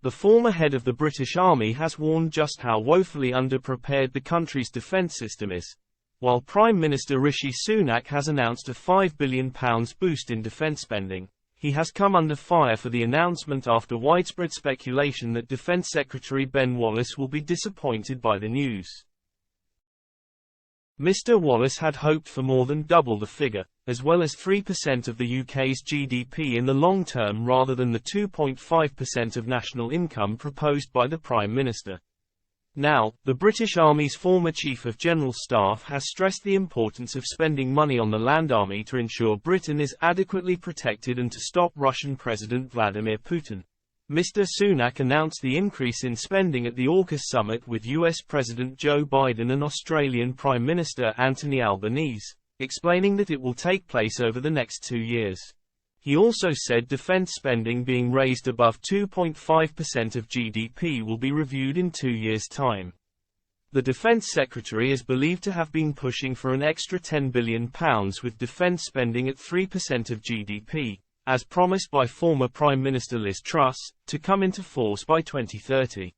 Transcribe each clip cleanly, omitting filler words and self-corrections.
The former head of the British Army has warned just how woefully underprepared the country's defence system is, while Prime Minister Rishi Sunak has announced a £5 billion boost in defence spending. He has come under fire for the announcement after widespread speculation that Defence Secretary Ben Wallace will be disappointed by the news. Mr. Wallace had hoped for more than double the figure, as well as 3% of the UK's GDP in the long term rather than the 2.5% of national income proposed by the Prime Minister. Now, the British Army's former Chief of General Staff has stressed the importance of spending money on the land army to ensure Britain is adequately protected and to stop Russian President Vladimir Putin. Mr. Sunak announced the increase in spending at the AUKUS summit with US President Joe Biden and Australian Prime Minister Anthony Albanese, explaining that it will take place over the next 2 years. He also said defence spending being raised above 2.5% of GDP will be reviewed in 2 years' time. The Defence Secretary is believed to have been pushing for an extra £10 billion with defence spending at 3% of GDP, as promised by former Prime Minister Liz Truss, to come into force by 2030.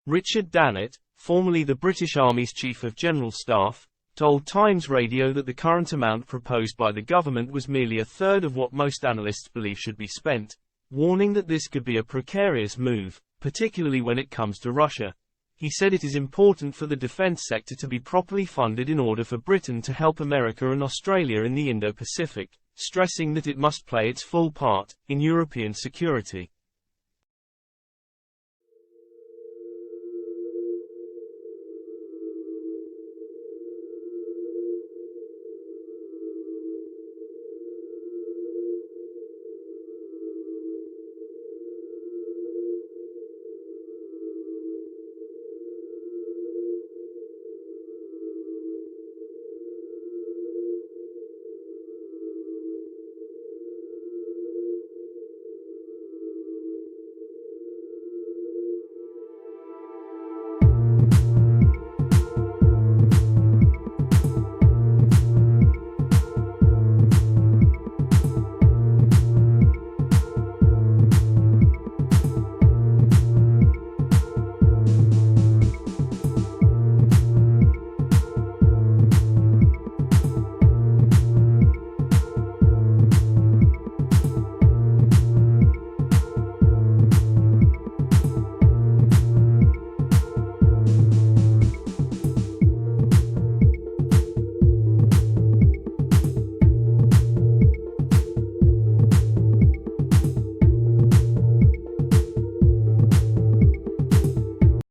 Richard Dannett, formerly the British Army's Chief of General Staff, told Times Radio that the current amount proposed by the government was merely a third of what most analysts believe should be spent, warning that this could be a precarious move, particularly when it comes to Russia. He said it is important for the defence sector to be properly funded in order for Britain to help America and Australia in the Indo-Pacific, stressing that it must play its full part in European security.